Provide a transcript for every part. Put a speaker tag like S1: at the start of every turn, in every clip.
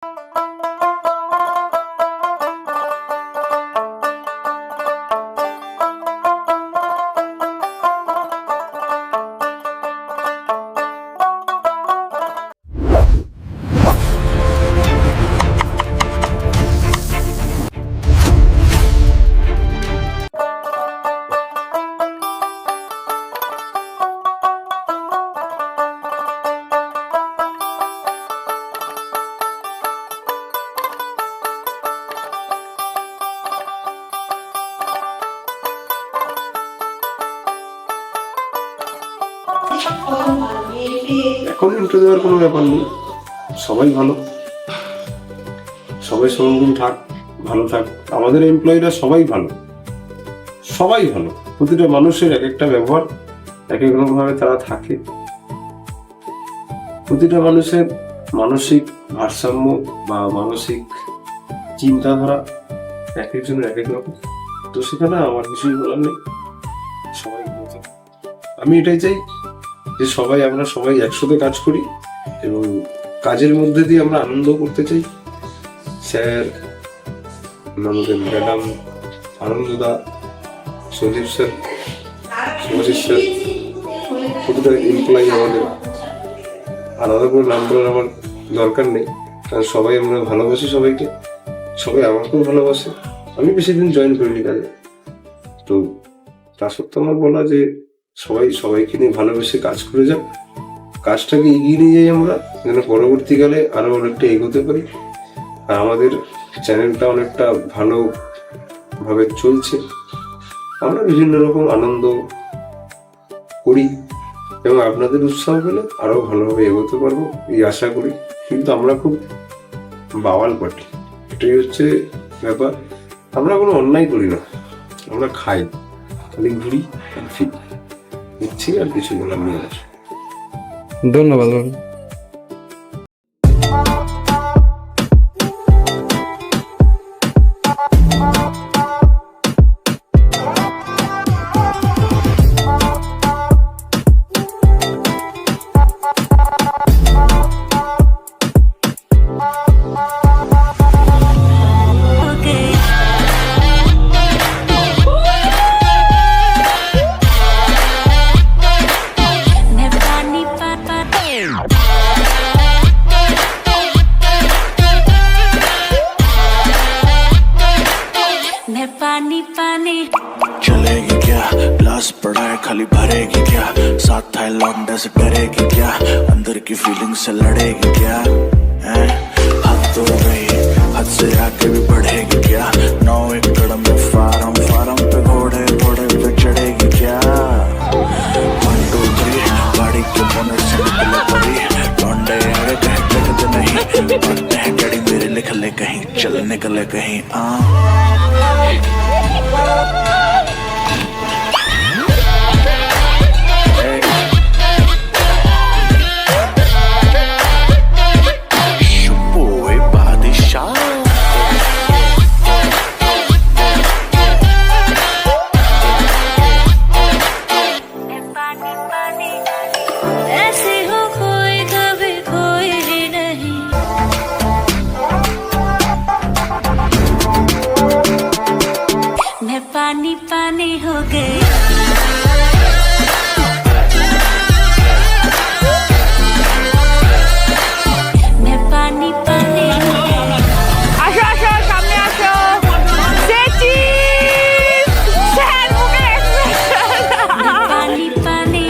S1: এখন ইন্টারভিউ দেওয়ার কোনো ব্যাপার নেই, সবাই ভালো, সবাই সঙ্গম থাক, ভালো থাক। আমাদের এমপ্লয়িরা সবাই ভালো, সবাই ভালো। প্রতিটা মানুষের এক একটা ব্যবহার, এক এক রকমভাবে তারা থাকে। প্রতিটা মানুষের মানসিক ভারসাম্য বা মানসিক চিন্তাধারা এক একজনের এক এক রকম। তো সেখানে আমার কিছুই বলার নেই, সবাই ভালো থাকে। আমি এটাই চাই যে আমরা সবাই একসাথে কাজ করি এবং কাজের মধ্যে দিয়ে আমরা আনন্দ করতে চাই। স্যার, আমাদের ম্যাডাম, আনন্দদা, সঞ্জীব স্যার, শুভজিৎ স্যার, প্রতিটা এমপ্লয়ি আমাদের আলাদা করে নাম বলার আমার দরকার নেই, কারণ সবাই আমরা ভালোবাসি সবাইকে, সবাই আমাকেও ভালোবাসে। আমি বেশি দিন জয়েন করিনি কাজে, তো তা সত্ত্বেও আমার বলা যে সবাইকে নিয়ে ভালোবেসে কাজ করে যাক, কাজটাকে এগিয়ে নিয়ে যাই আমরা, যেন পরবর্তীকালে আরো অনেকটা এগোতে পারি। আর আমাদের চ্যানেলটা অনেকটা ভালোভাবে চলছে, আমরা বিভিন্ন রকম আনন্দ করি এবং আপনাদের উৎসাহ পেলে আরো ভালোভাবে এগোতে পারবো এই আশা করি। কিন্তু আমরা খুব বাওয়াল পার্টি, এটাই হচ্ছে ব্যাপার। আমরা কোনো অন্যায় করি না, আমরা খাই, খালি ঘুরি আর ফিরি, ইচ্ছি আর কিছু বলার নেই।
S2: ধন্যবাদ।
S3: चलेगी क्या, ग्लास पड़ा है खाली भरेगी क्या, साथ था लौंडे से डरेगी क्या, अंदर की फीलिंग से लड़ेगी क्या, हद तो गई, हद से आके भी बढ़ेगी क्या, 9 एकड़ में फार्म पे घोड़े पे चढ़ेगी क्या, 1 2 3 गाड़ी के बोनट से निकले पड़ी, लौंडे आगे कहीं टिकते नहीं, पढ़ते हैं गाड़ी मेरे लिख ले कहीं, चल निकले कहीं
S4: पानी पानी हो गई। मैं पानी पानी हो गई।
S5: আসো আসো সামনে আসো। সেচি স্যার মুখে
S4: मैं पानी पानी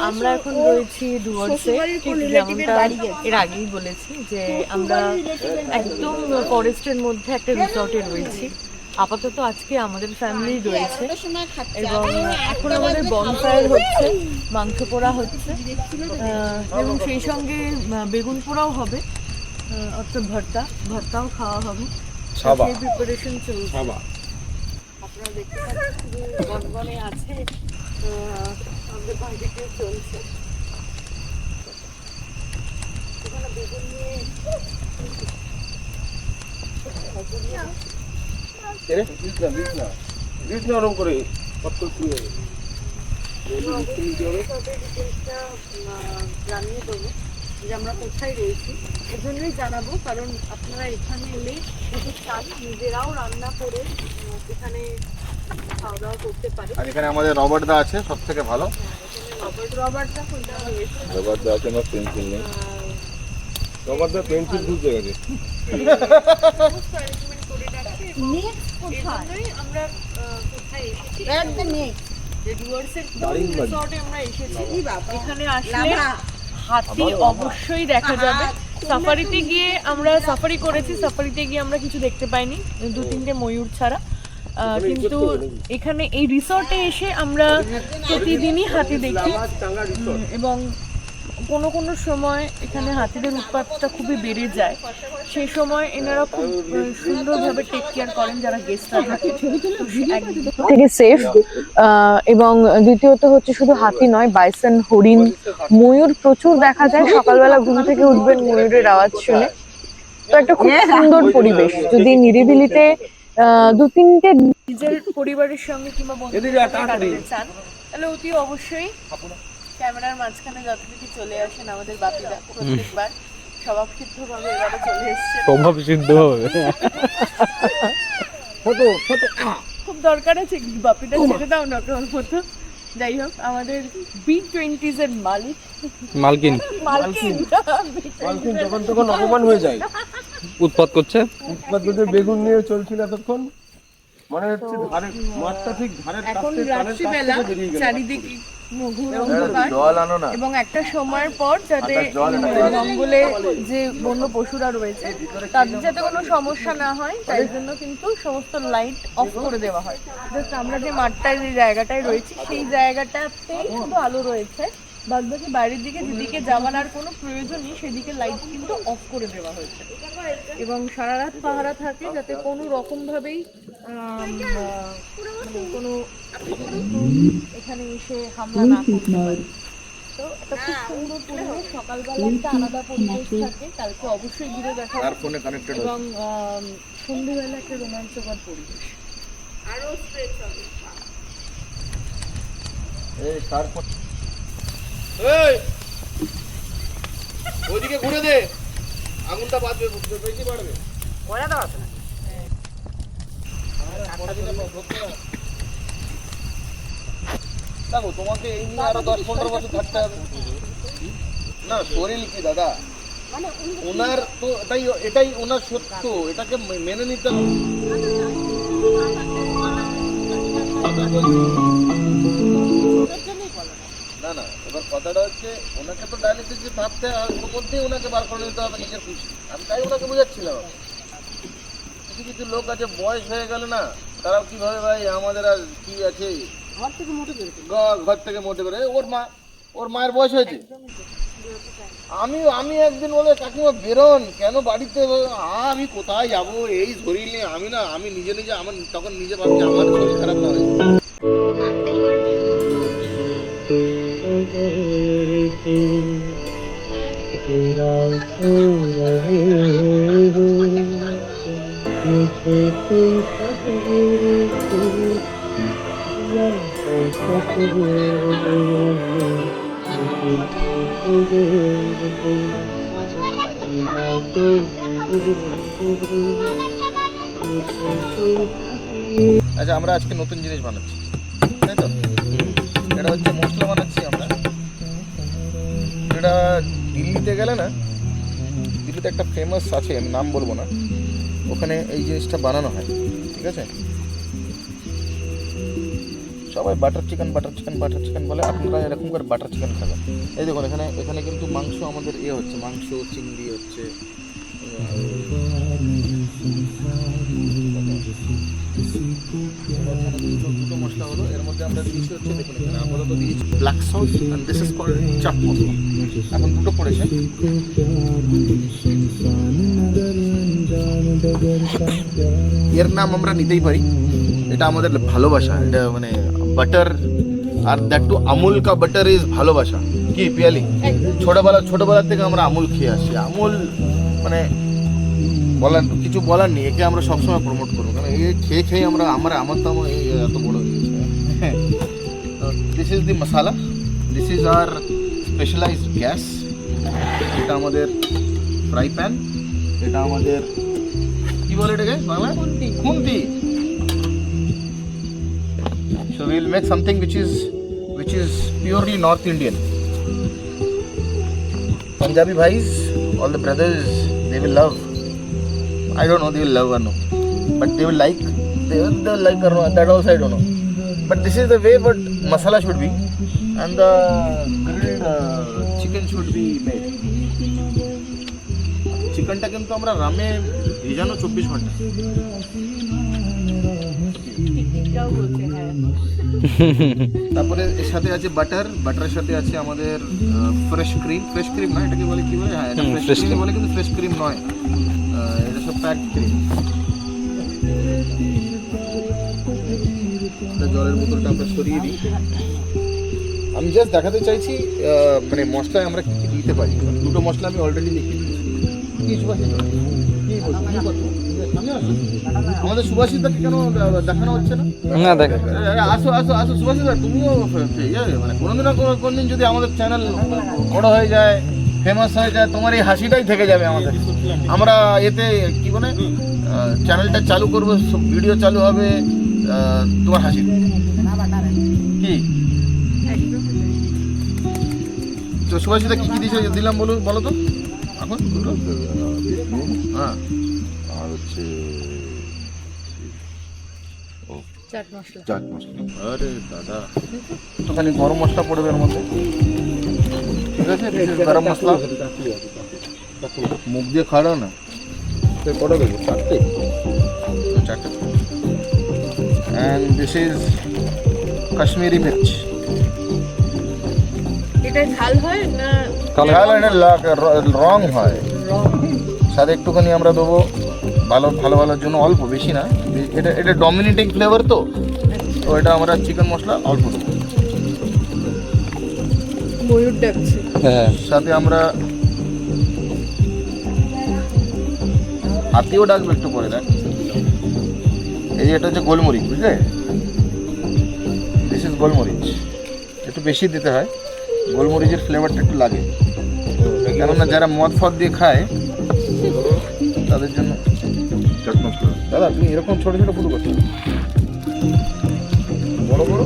S5: আমরা এখন রয়েছি ডুয়ার্সে, ঠিক যেমনটা এর আগেই বলেছি যে আমরা একদম ফরেস্টের মধ্যে একটা রিসর্টে রয়েছি। আপাতত আজকে আমাদের ফ্যামিলি রয়েছে এবং এখন আমাদের বনফায়ার হচ্ছে, মাংস পোড়া হচ্ছে এবং সেই সঙ্গে বেগুন পোড়াও হবে, অর্থাৎ ভর্তাও খাওয়া হবে। সেই প্রিপারেশন চলছে। আপনারা দেখতে পাচ্ছেন বনবনে আছে, আমাদের বাড়িতে চলছে। ওখানে বেগুন নিয়ে
S1: নরম করে
S5: জানিয়ে দেবো যে আমরা কোথায় রয়েছি, এজন্যই জানাবো কারণ আপনারা এখানে এলে যদি চান নিজেরাও রান্না করে এখানে খাওয়া দাওয়া করতে পারে।
S6: আর এখানে আমাদের রবার্ট দা আছে, সব থেকে ভালো।
S5: রবার্টটা কোনটা হয়েছে
S2: রবার দা আছে না, পেন্সিল নেই। রবার দা পেন্সিল খুঁজতে গেছে।
S5: অ্যারেঞ্জমেন্ট করে রাখছি এবং এজন্যই আমরা কোথায় এসেছি যে ডুয়ার্সের রিসর্টে আমরা এসেছি। এখানে আসলে হাতি অবশ্যই দেখা যাবে। সাফারিতে গিয়ে আমরা সাফারি করেছি, সাফারিতে গিয়ে আমরা কিছু দেখতে পাইনি, 2-3টে ময়ূর ছাড়া। কিন্তু এখানে এই রিসর্টে এসে আমরা প্রতিদিনই হাতি দেখি এবং কোনো কোনো সময় এখানে হাতিদের উৎপাতটা খুবই বেড়ে যায়। সেই সময় এনারা খুব সুন্দরভাবে টেক কেয়ার করেন যারা গেস্টরা থাকে, থেকে সেফ। এবং দ্বিতীয়ত হচ্ছে শুধু হাতি নয়, বাইসন, হরিণ, ময়ূর প্রচুর দেখা যায়। সকালবেলা ঘুম থেকে উঠবেন ময়ূরের আওয়াজ শুনে। তো একটা খুব সুন্দর পরিবেশ। যদি নিরিবিলিতে 2-3টে নিজের পরিবারের সঙ্গে কিংবা বন্ধুদের সঙ্গে কাটাতে চান তাহলে অতি অবশ্যই ক্যামেরার মাঝখানে যথারীতি চলে আসেন আমাদের বাপিদা। প্রত্যেকবার স্বভাব সিদ্ধভাবে এবারে চলে এসছে।
S2: স্বভাব সিদ্ধ হবে।
S5: খুব দরকার আছে কি বাপিদা, ছেড়ে দাও না তোর মতো। যাই হোক, আমাদের B20s এর মালিক
S2: মালকিন
S5: মালকিন
S1: যখন তখন অপমান হয়ে যায়,
S2: উৎপাত করছে।
S1: উৎপাত করতে বেগুন নিয়ে চলছিল এতক্ষণ, মনে হচ্ছে ধারে মাঠটা ঠিক ধারের
S5: এখন
S1: কাছে
S5: রাত্রিবেলা চারিদিকে ঘুর অন্ধকার
S6: জল আনো না।
S5: এবং একটা সময়ের পর যাতে জঙ্গলে যে বন্য পশুরা রয়েছে তাদের যাতে কোনো সমস্যা না হয় তাই জন্য কিন্তু সমস্ত লাইট অফ করে দেওয়া হয়। জাস্ট আমরা যে মাঠটায় যে জায়গাটায় রয়েছি সেই জায়গাটাতেই শুধু আলো রয়েছে, বাদবাকি বাইরের দিকে যেদিকে যাওয়ার আর কোনো প্রয়োজন নেই সেদিকে লাইট কিন্তু অফ করে দেওয়া হয়েছে এবং সারা রাত পাহারা থাকে যাতে কোনো রকমভাবেই কোনো এখানে এসে হামলা না করতে পারে। তো এটা খুব সুন্দর পরিবেশ। সকালবেলা একটা আলাদা পরিবেশ থাকে, কালকে অবশ্যই ঘুরে দেখা
S6: তার ফোনে কানেক্টেড
S5: এবং সন্ধ্যেবেলা একটা রোমাঞ্চকর পরিবেশ। আরো স্ট্রেচ হবে।
S6: এই তারপর এই ওইদিকে ঘুরে দে, আগুনটা বাজবে, বেশি বাড়বে।
S5: ওরা দাও আছে না
S6: দেখো তোমাকে এই নিয়ে আরো 10-15 বছর থাকতে হবে না। শরীর কি দাদা, ওনার তো এটাই ওনার সত্য, এটাকে মেনে নিতে হবে। না না, এবার কথাটা হচ্ছে ওনাকে তো ডায়ালিসিস ভাবতে মধ্যেই ওনাকে বার করে নিতে হবে নিজের খুশি। আমি তাই ওনাকে বোঝাচ্ছিলাম। কিছু কিছু লোক আছে বয়স হয়ে গেল না, তারাও কিভাবে ভাই আমাদের আর কি আছে, ঘর থেকে মোটে করে ওর মায়ের বয়স হয়েছে। আমি একদিন বলে কাকিমা বেরোন কেন বাড়িতে, আমি কোথায় যাবো এই শরীর নিয়ে। আমি নিজে আমার তখন নিজে ভাবছি আমার শরীর খারাপ না হয়েছে। আচ্ছা, আমরা আজকে নতুন জিনিস বানাচ্ছি, তাই তো? এটা হচ্ছে মশলা বানাচ্ছি আমরা, যেটা দিল্লিতে গেলে না, দিল্লিতে একটা ফেমাস আছে, আমি নাম বলবো না, ওখানে এই জিনিসটা বানানো হয়, ঠিক আছে? সবাই বাটার চিকেন বলে, আপনারা এরকম করে বাটার চিকেন খাবেন। এই দেখুন এখানে কিন্তু মাংস আমাদের হচ্ছে, মাংস চিংড়ি হচ্ছে, দুটো মশলা হলো। এর মধ্যে আমরা দিয়েছি হচ্ছে, দেখুন এখানে আপাতত দিয়েছি black salt and this is called chaat masala. এখন দুটো পড়েছে। এর নাম আমরা নিতেই পারি, এটা আমাদের ভালোবাসা। এটা মানে বাটার, আর দ্যাট টু আমুল কা বাটার ইজ ভালোবাসা। কি পিয়ালি, ছোটবেলা থেকে আমরা আমুল খেয়ে আসছি। আমুল মানে কিছু বলার নেই, একে আমরা সবসময় প্রমোট করবো, কারণ এই খেয়ে আমার তো এত বড় হয়ে গেছে। This is the masala, this is our specialized gas. এটা আমাদের ফ্রাই প্যান, এটা আমাদের কি বলে এটাকে বাংলা? খুন্তি। So we will make something which is purely North Indian. Punjabi bhais, all the brothers, they will love. I don't know they will love or no, but they will like. They will like or not, that also I don't know. But this is the way what masala should be, and the grilled chicken should be made. চিকেনটা কিন্তু আমরা রামে ভিজানো 24 ঘন্টা।
S5: এটাও বলছে হ্যাঁ।
S6: তারপরে এর সাথে আছে বাটার, বাটারের সাথে আছে আমাদের ফ্রেশ ক্রিম না, এটাকে বলে কি বলে? হ্যাঁ, এটা ফ্রেশ ক্রিম বলে, কিন্তু ফ্রেশ ক্রিম নয়, এটা সব প্যাকড ক্রিম। জলের বোতলটা আমরা সরিয়ে দিই। আমি জাস্ট দেখাতে চাইছি মানে মশলায় আমরা কি কি দিতে পারি। দুটো মশলা আমি অলরেডি লিখে দিয়েছি। কি সুভাষিত কি বলছো, কি করছো? সামনে আসো। আমাদের সুভাষিতাকে কেন দেখানো হচ্ছে না?
S7: না দেখে
S6: আসো আসো আসো সুভাষিতা, তুমিও মানে কোনোদিন না কোনোদিন যদি আমাদের চ্যানেল বড় হয়ে যায়, ফেমাস হয়ে যায়, তোমার এই হাসিটাই থেকে যাবে আমাদের। আমরা এতে কি বলে চ্যানেলটা চালু করবো, ভিডিও চালু হবে তোমার হাসি। কি তো সুভাষিতা কি কি দিয়েছে দিলাম বলো তো এখন? হ্যাঁ,
S2: আর হচ্ছে
S5: চাট মশলা।
S2: চাট মশলা।
S6: আরে দাদা, একটুখানি গরম মশলা পড়বে এর মধ্যে, ঠিক আছে? গরম মশলা মুখ দিয়ে খাড়া না,
S2: কটা দেবো? 4টে।
S6: চারটে। অ্যান্ড দিস ইজ কাশ্মীরি মির্চ।
S5: এটা ঝাল হয় না
S6: ঝাল এটা রং হয়, সাথে একটুখানি আমরা দেবো ভালোর জন্য, অল্প, বেশি না। এটা ডমিনেটিং ফ্লেভার তো এটা আমরা চিকেন মশলা অল্প দেবো।
S5: ময়ূর ডাকছে।
S7: হ্যাঁ
S6: সাথে আমরা হাতিও ডাকবে একটু পরে, দেখ। এই যে এটা হচ্ছে গোলমরিচ, বুঝলে? দিস ইজ গোলমরিচ। একটু বেশি দিতে হয়, গোলমরিচের ফ্লেভারটা একটু লাগে, কেননা যারা মদ ফদ দিয়ে খায় তাদের জন্য।
S2: চাট মশলা।
S6: দাদা তুমি এরকম ছোটো ছোটো পুরো করছো, বড় বড়।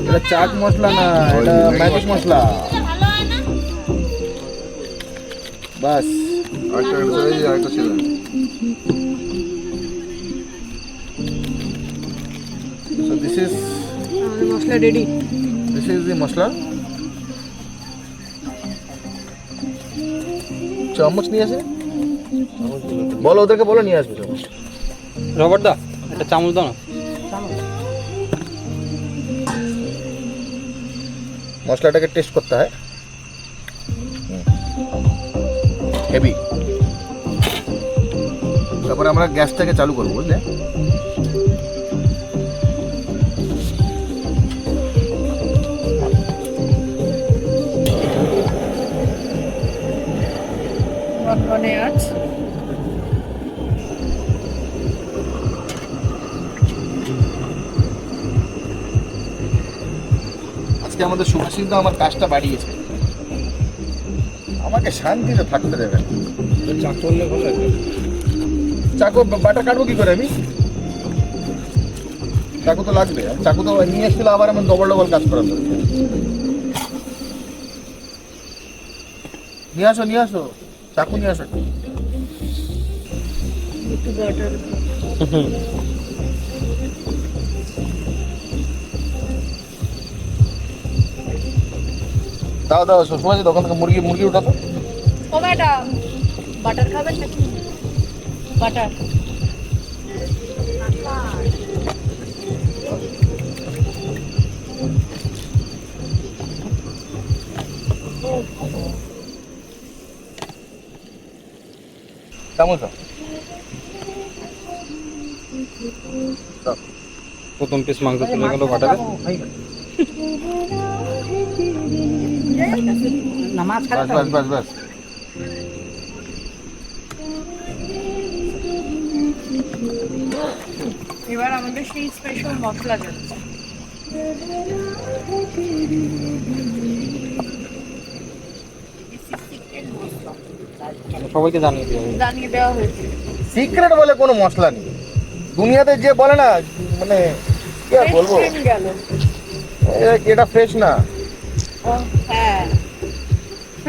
S6: এটা চাট মশলা না, এটা ম্যাজিক মশলা। বাস
S2: আরেকটা ছিল।
S6: so this is
S5: masala ready.
S6: the মশলা। চামচ নিয়ে আসে, বলো ওদেরকে, বলো নিয়ে আসবে চামচ।
S7: রবার্ট দা একটা চামচ দাও না।
S6: মশলাটাকে টেস্ট করতে হয়, হেভি। তারপরে আমরা গ্যাসটাকে চালু করবো, বুঝলে?
S5: মানে আজ
S6: আজকে আমাদের সুভাষিত আমার কাজটা বাড়িয়েছে, আমাকে শান্তিতে থাকতে দেবে।
S2: চাট করলে ভালো লাগবে।
S6: চাকু বাটা কাটবো কি করে আমি? চাকু তো লাগবে, আর চাকু তো নিয়ে এসেছিল, আবার আমার ডবল কাজ করার দরকার। নিয়ে আসো চাকু নিয়ে আসো।
S5: একটু বাটার।
S6: দাও সুভাষিত দোকান থেকে মুরগি উঠাতো।
S5: ও ম্যাডাম, বাটার খাবেন নাকি? বাটার।
S6: চামচ
S7: প্রথম পিস মাংস চলে গেল বাটারে।
S6: বাস।
S5: এবার আমাদের সেই স্পেশাল মশলা যাচ্ছে।
S7: সবাইকে জানিয়ে দিও।
S5: জানিয়ে দেওয়া হয়েছে।
S6: সিক্রেট বলে কোনো মশলা নেই দুনিয়াতে, যে বলে না মানে কি আর বলবো,
S5: গেল
S6: এটা ফ্রেশ না।
S8: হ্যাঁ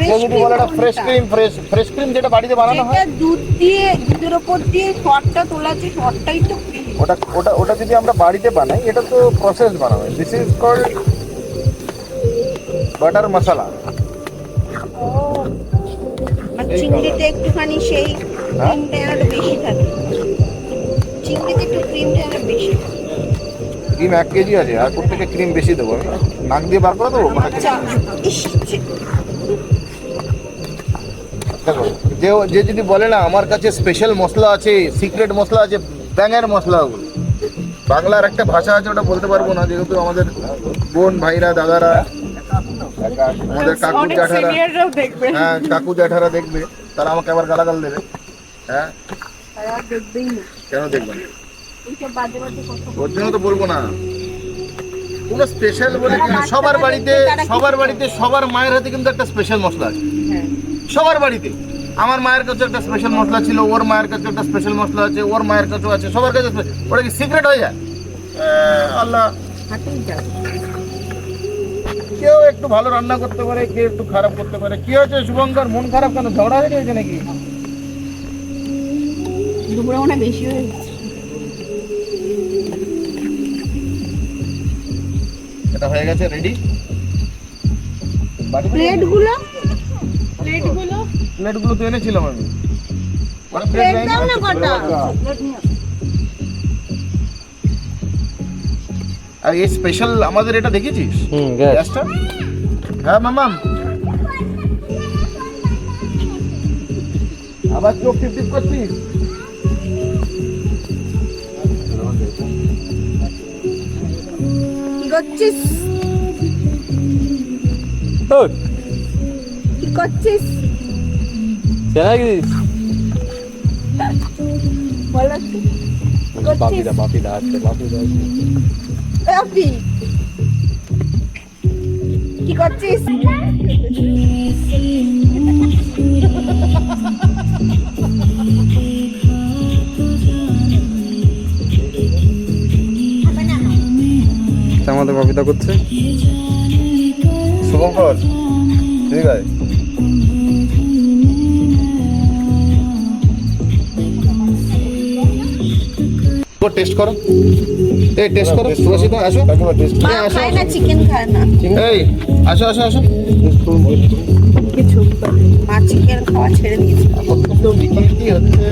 S6: কেউ যদি বলে এটা ফ্রেশ ক্রিম, ফ্রেশ ক্রিম যেটা বাড়িতে বানানো হয়,
S8: এটা দুধের ওপর দিয়ে শর্টটা তোলা আছে, শর্টটাই তো cream।
S6: ওটা যদি আমরা বাড়িতে বানাই, এটা তো প্রসেস বানানো হয়। দিস ইজ কল্ড বাটার মশলা।
S8: আর চিংড়িতে একটুখানি সেই ক্রিমটা একটু বেশি থাকে, চিংড়িতে একটু ক্রিমটা একটু বেশি থাকে।
S6: ক্রিম 1 কেজি আছে, আর প্রত্যেকে ক্রিম বেশি দেবো আমি, নাক দিয়ে বার করে দেবো ওটাকে।
S8: আচ্ছা ইস,
S6: দেখো, যে যদি বলে না আমার কাছে স্পেশাল মশলা আছে, সিক্রেট মশলা আছে, ব্যাঙের মশলা, ওগুলো বাংলার একটা ভাষা আছে, ওটা বলতে পারবো না, যেহেতু আমাদের বোন ভাইরা দাদারা, আমাদের কাকু
S5: অনেক
S6: জ্যাঠারা,
S5: সিনিয়ররাও দেখবে।
S6: হ্যাঁ কাকু জ্যাঠারা দেখবে, তারা আমাকে আবার গালাগাল দেবে। হ্যাঁ
S8: আর দেখবেই না,
S6: কেন দেখবেন?
S8: এইসব বাজে বাজে কথা।
S6: ওর জন্য তো বলবো না কোনো স্পেশাল বলে কি না। সবার বাড়িতে সবার মায়ের হাতে কিন্তু একটা স্পেশাল মশলা আছে, সবার বাড়িতে। আমার মায়ের কাছে একটা স্পেশাল মশলা ছিল, ওর মায়ের কাছে একটা স্পেশাল মশলা আছে, ওর মায়ের কাছেও আছে, সবার কাছে। ওটা কি সিক্রেট হয়ে যায়? আল্লাহ,
S8: হাতেই যাবে।
S6: কেউ একটু ভালো রান্না করতে পারে, কেউ একটু খারাপ করতে পারে। কি হয়েছে শুভঙ্কর, মন খারাপ কেন? ঝগড়া হয়ে গেছে নাকি?
S8: দুপুরে মনে হয় বেশি হয়ে গেছে।
S6: এটা হয়ে গেছে রেডি।
S8: প্লেটগুলো
S6: প্লেটগুলো তো এনেছিলাম আমি।
S8: প্লেট দাও না কটা।
S6: আর এই স্পেশাল আমাদের এটা দেখেছিস
S7: গ্যাস।
S6: গ্যাসটা? হ্যাঁ মামাম, আবার চোখ টিপ করছিস?
S8: কি করছিস? কি করছিস? বল একটু। কি করছিস?
S7: বাপিদা আছে।
S8: এ আপনি কি করছিস?
S7: আমাদের বাপিদা করছে।
S6: শুভঙ্কর ঠিক আছে। টেস্ট করো, এই টেস্ট করো। সুভাষিতা আসো,
S8: মা খায় না, চিকেন খায় না।
S6: এই আসো আসো আসো।
S8: মা চিকেন খাওয়া ছেড়ে দিয়েছে।
S6: তো বিক্রি হচ্ছে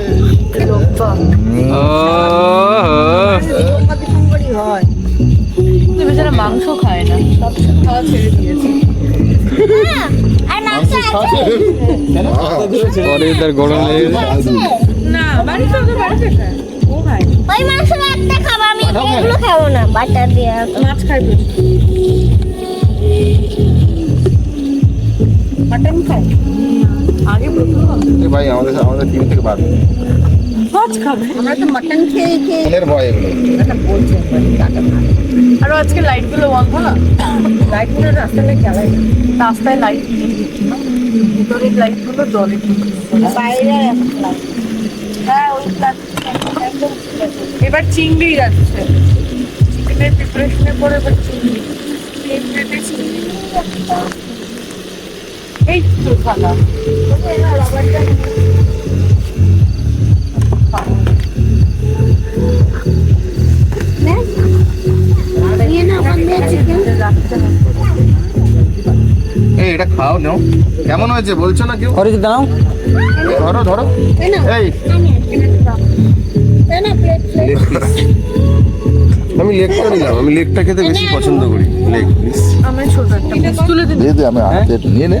S8: ডিসেম্বরই হয়।
S5: বেচারা মাংস খায় না, সব খাওয়া ছেড়ে দিয়েছে।
S7: পরে তার গরম লেগে গেছে।
S5: না বাড়িতে ওদের বাড়িতে খায়, ও খায় না।
S9: ওই মাংসের একটা খাবো, আমি এগুলো খাবো না, বাটার দিয়ে।
S5: মাছ খায় বেশি।
S8: মাটন খায়।
S5: আগে প্রথম
S6: এ ভাই আমাদের টিম থেকে বাদ
S5: মাছ খাবে।
S8: আমরা তো মাটন খেয়ে খেয়ে
S6: মনের ভয় এগুলো।
S8: বলছে
S5: আরো আজকে লাইট গুলো বন্ধ না,
S8: লাইটগুলো রাস্তায় জ্বালাই না।
S5: রাস্তায় লাইট নেই, ভিতরের লাইট গুলো জলে।
S8: বাইরে এখন লাইট। হ্যাঁ ওই একদম ঠিক আছে।
S5: এবার চিংড়ি যাচ্ছে, চিকেনের প্রিপারেশনের পরে এবার চিংড়ি। এই তো খালা
S8: নিয়ে না ওখান দিয়ে চিকেন।
S6: এই এটা খাও নাও, কেমন হয়েছে বলছো না কেউ?
S7: অরিজিৎ দাও।
S6: ধরো ধরো।
S8: এই না
S6: এই
S8: এই না প্লেট
S2: লেগ পিস। আমি লেগটা নিলাম, আমি লেগটা খেতে বেশি পছন্দ করি। লেগ পিস
S5: আমি ছোট একটা পিস তুলে দিন।
S6: দিয়ে দে, আমি হাতে নিয়ে নে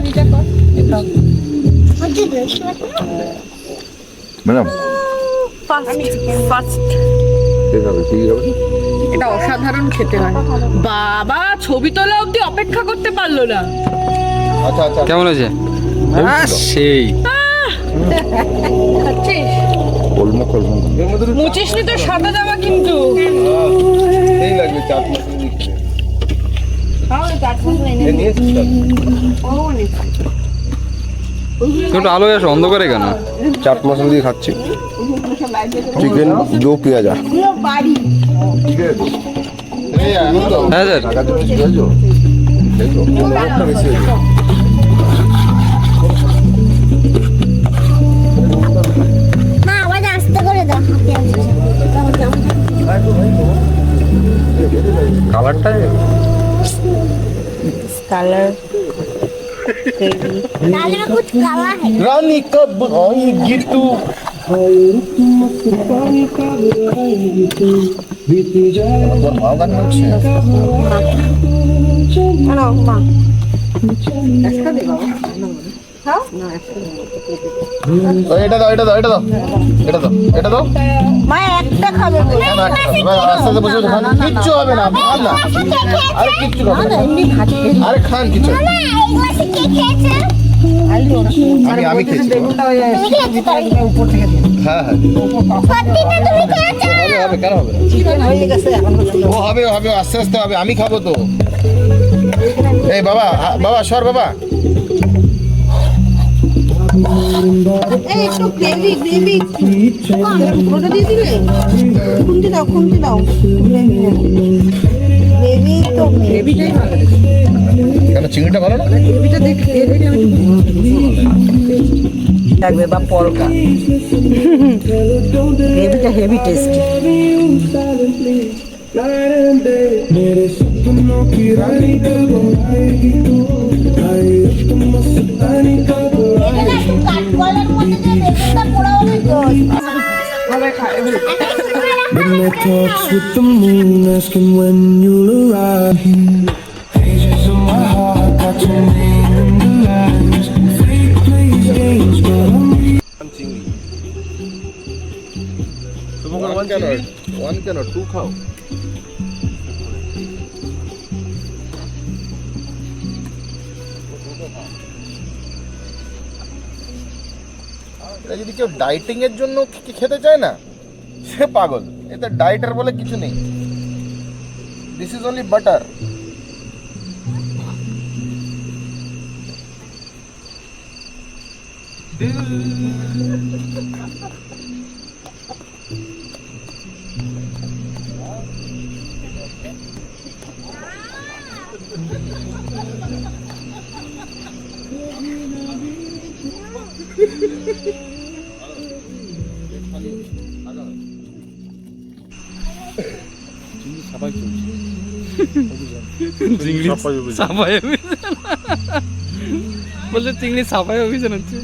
S6: ম্যাডাম।
S5: ফার্স্ট
S2: ঠিক হবে, ঠিক হবে।
S5: এটা অসাধারণ খেতে হয়। বাবা ছবি তোলা অবধি অপেক্ষা করতে পারলো না।
S6: আচ্ছা আচ্ছা
S7: কেমন হয়েছে? সেই
S5: খাচ্ছিস?
S2: কলমো কলমো
S5: মুচিস নি তো সাদা জামা কিন্তু।
S6: এই লাগবে চাট মশলা দিয়ে খেতে।
S8: চাট মশলা এনে
S2: নিয়ে এসেছিস তো?
S7: একটু আলো আসো অন্ধকারে কেন?
S2: চাট মশলা দিয়ে খাচ্ছি চিকেন দো পেঁয়াজা
S8: বাড়ি
S2: ঠিক আছে
S7: হ্যাঁ স্যার
S2: টাকা তো বেশি হয়েছো এই তো লোকটা বেশি হয়েছে
S9: মা আবার আস্তে করে দাও
S2: কালারটা
S8: কালার
S9: তাহলে कुछ काला है
S6: রানী কব আয়েগি তু ভাও গান হচ্ছে
S8: মা
S6: এটা দাও এটা দাও এটা দাও এটা দাও এটা দাও
S8: মা একটা খাবে বলে।
S6: কেন একটা খাবে? ভাই, আস্তে আস্তে বসে বসে খান কিচ্ছু হবে না আপনি খান না আরে কিচ্ছু হবে না আরে খান কিছু হবে না।
S9: এগুলো কে খেয়েছে
S6: আমি খেয়েছি
S9: তুমি খেয়েছো তাই
S6: হ্যাঁ হ্যাঁ
S9: সত্যি তো তুমি খেয়েছো
S6: হবে হবে কেন হবে না? ও হবে হবে আস্তে আস্তে হবে আমি খাবো তো এই বাবা বাবা সর বাবা
S8: এই একটু গ্রেভি ওটা দিয়ে দিলে খুন্তি দাও গ্রেভি তো গ্রেভিটাই ভালো
S6: কেন চিংড়িটা ভালো না
S8: লাগবে বা পরকা গ্রেভিটা হেভি টেস্ট
S9: কাঠগোলার মধ্যে যে বেগুনটা পোড়া হবে তো
S3: In the talks with the moon, asking when you'll arrive. Pages of my heart, got your name in the lines. Fate plays games, but I'm
S6: one কেন টু খাও এটা যদি কেউ ডাইটিং এর জন্য খেতে চায় না সে পাগল এতে ডাইটার বলে কিছু নেই দিস ইজ অনলি বাটার
S7: চিংড়ি সাফাই অভিযান বলছে চিংড়ি সাফাই অভিযান হচ্ছে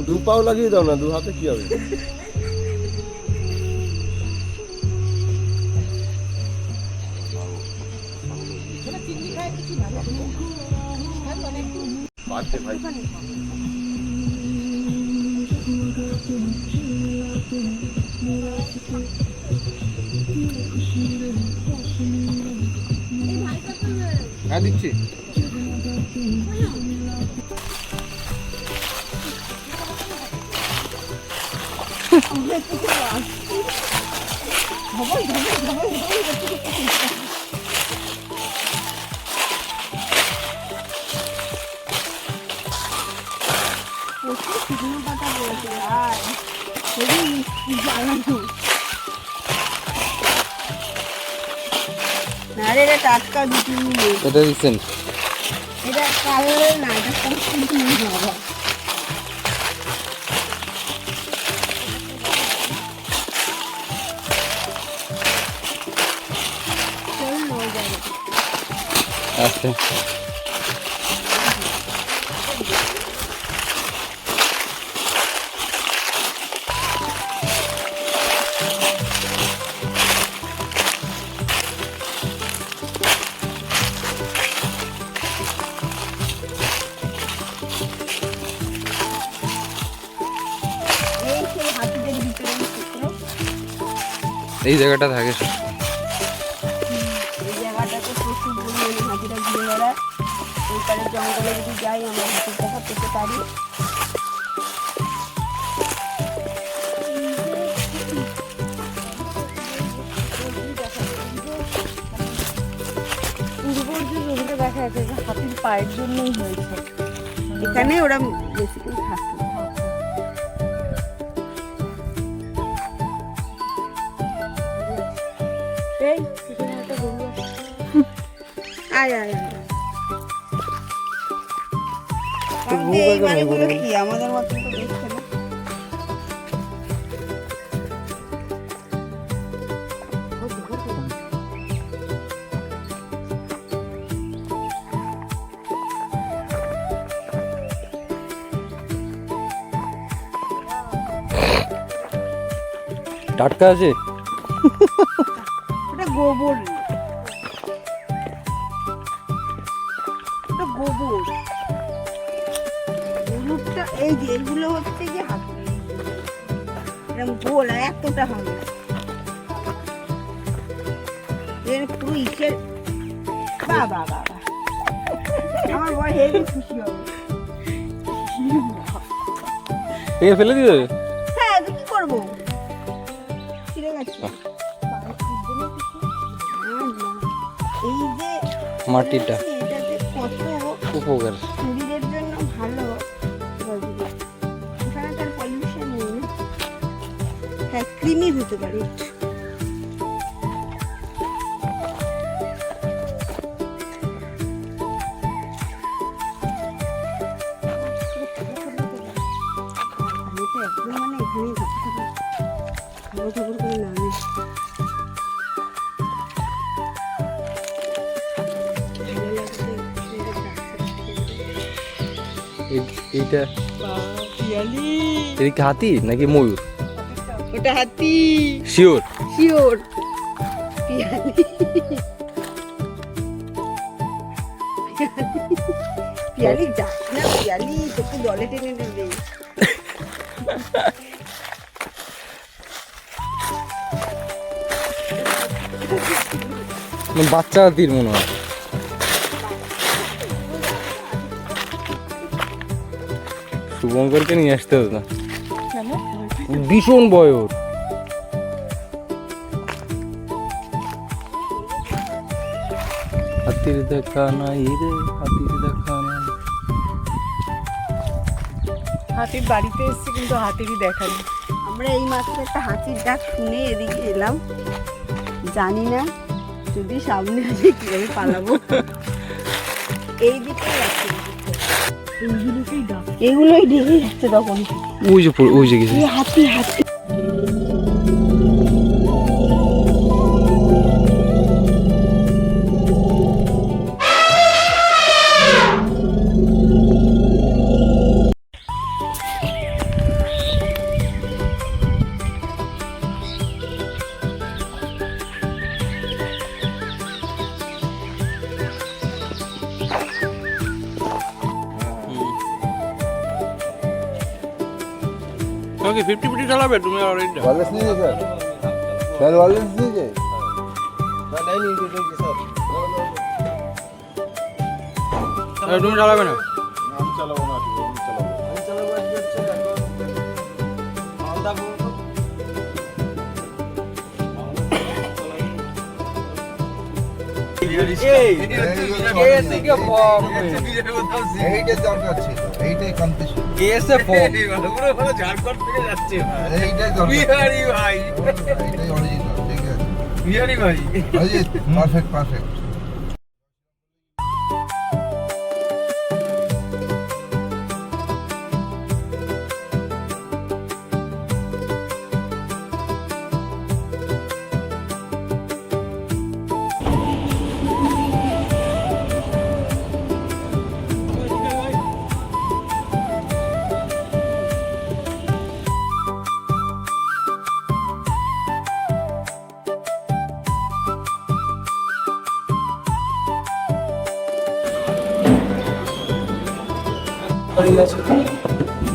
S2: দু পাও লাগিয়ে দাও না দু হাতে কি হবে ভাই
S6: হ্যাঁ দিচ্ছি
S8: আরে এটা টাটকা দুটি মিনিট
S7: এটা দিচ্ছেন
S8: এটা কালার না এটা কিন্তু বাবা
S7: আচ্ছা
S8: এই সেই হাতিদের ভিতরে চিত্র
S7: এই জায়গাটা থাকে
S8: এই জায়গাটাতে প্রচুর পরিমাণে হাতিরা ঘুরে বেড়ায় ওইখানে জঙ্গলে যদি যাই আমরা হাতির দেখা পেতে পারি
S5: দেখা যাচ্ছে যে হাতির পায়ের জন্যই হয়েছে।
S8: এখানে ওরা বেসিক্যালি থাকে।
S5: এই এখানে একটা গরু আছে।
S8: আয় আয় আয়। আমাদের এই বাড়িগুলো কি আমাদের মতো তো দেখছে না।
S7: টাটকা আছে।
S8: ওটা গোবর, ওটা গোবর। গরুটা এই যে এইগুলো হচ্ছে যে হাতি, এরকম গোল আর এতটা হবে এর পুরো ইটের। বাবা বাবা আমার বড় হেভি খুশি হবে।
S7: একে ফেলে দিয়ে দেবে।
S8: হ্যাঁ তো কি করবো, ছিঁড়ে গেছে। এই যে
S7: মাটিটা
S8: এটা যে কত
S7: উপকার।
S8: শরীরের জন্য ভালো, এখানে তার পলিউশন নেই না। হ্যাঁ ক্রিমি হতে পারে। একদম মানে এখানেই খবর করে নামে।
S7: এইটা এটা কি হাতি নাকি ময়ূর?
S8: ওটা হাতি
S7: শিওর?
S8: শিওর পিয়ালি। পিয়ালি যাস না, পিয়ালি তোকে জলে টেনে নেবে।
S7: বাচ্চা হাতির মনে হয়। শুভঙ্করকে নিয়ে আসতে হতো না, ভীষণ ভয় ওর। হাতির দেখা নাই রে, হাতির দেখা নাই।
S5: হাতির বাড়িতে এসেছি কিন্তু হাতিরই দেখা নেই।
S8: আমরা এই মাত্র একটা হাতির ডাক শুনে এদিকে এলাম, জানি না যদি সামনে আসে কিভাবে পালাবো। এই দিকে আছে,
S5: এইগুলোকেই ডাক।
S8: এগুলোই ঢেকে যাচ্ছে তখন।
S7: ওই যে গেছে।
S8: এই হাতি হাতি
S7: ওকে 50-50 চালাবে তুমি অলরেডি।
S2: ওয়ারলেস নিয়ে স্যার, স্যার ওয়ারলেস দিয়েছে।
S7: তুমি চালাবে না?
S1: আমি চালাবো না, আমি চালাবো।
S2: এইটাই দরকার ছিল, এইটাই কামতে ছিল,
S7: কেসে ফোন
S6: ঝাড়খণ্ড থেকে যাচ্ছে
S2: এইটাই দরকার,
S6: বিহারি ভাই,
S2: এইটাই অরিজিনাল। ঠিক আছে
S6: বিহারি ভাই।
S2: Ajit, perfect perfect.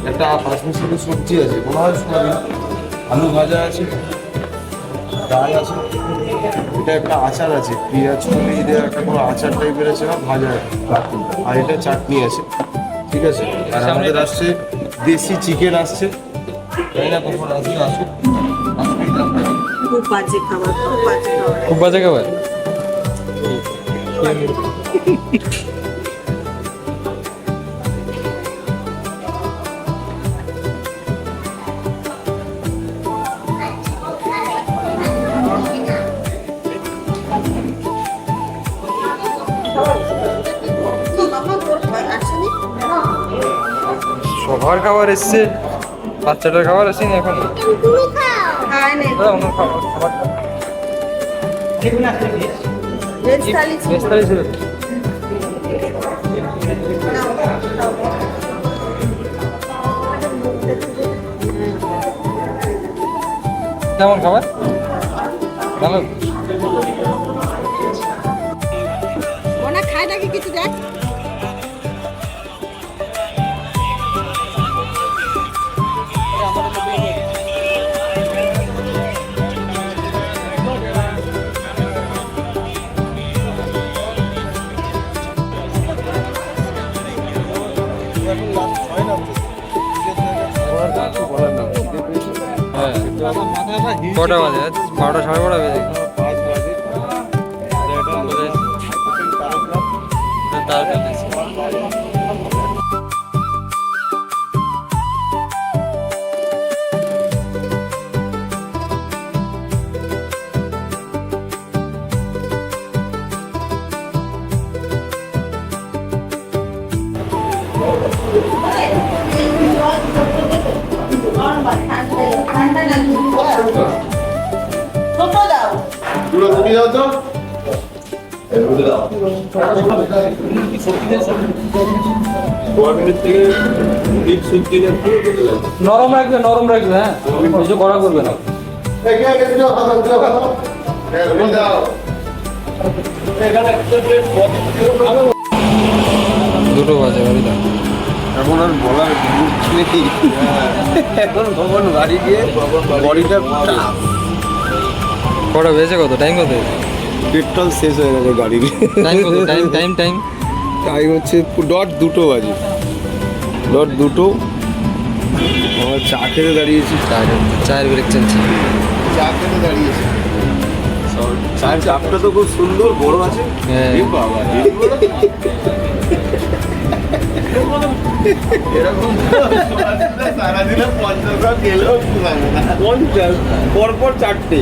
S1: একটা পাঁচমিশালি সবজি আছে, মনে হয় সোয়াবিন, আলু ভাজা আছে, ডাল আছে, এটা একটা আচার আছে, পেঁয়াজ কলি দেওয়া একটা কোনো আচার টাইপের আছে না, ভাজা একটা, আর এটা চাটনি আছে, ঠিক আছে। আর আমাদের আসছে দেশি চিকেন আসছে, তাই না? কখন আসবে? আসুক,
S8: খুব বাজে খাবার, খুব বাজে খাবার।
S7: খুব বাজে খাবার। সবার খাবার এসছে, বাচ্চাটার খাবার আসেনি এখন।
S8: খায় নাই
S7: অন্য খাবার
S8: ভেজ থালি ছিল।
S7: বেশ তাহলে ছিল। কেমন খাবার? ভালো।
S8: ওনা খায় নাকি কিছু দেখ।
S7: হ্যাঁ কটা বাজে? 12টা 12:30 বেজে
S6: দুটো রুটি দাও তো।
S7: নরম রাখবে, নরম রাখবে। হ্যাঁ কিছু করা করবে না। দুটো বাজে বাড়ি দাও।
S2: এখন আর বলার মুখ নেই। এখন ভবন বাড়ি গিয়ে বডিটা
S7: কটা বেজে? কত টাইম? কত
S2: পেট্রোল শেষ হয়ে গেছে গাড়ির।
S7: টাইম? কত টাইম? টাইম টাইম
S2: টাইম হচ্ছে ডট 2টো বাজে। ডট 2টো। আমার চা খেতে দাঁড়িয়েছি।
S7: চায়ের ব্রেক চলছে।
S2: চা খেতে দাঁড়িয়েছি। চায়ের কাপটা তো খুব সুন্দর বড় আছে।
S7: হ্যাঁ।
S2: এ বাবা, এরকম সারাদিনে 50 খেলেও পরপর 4টে।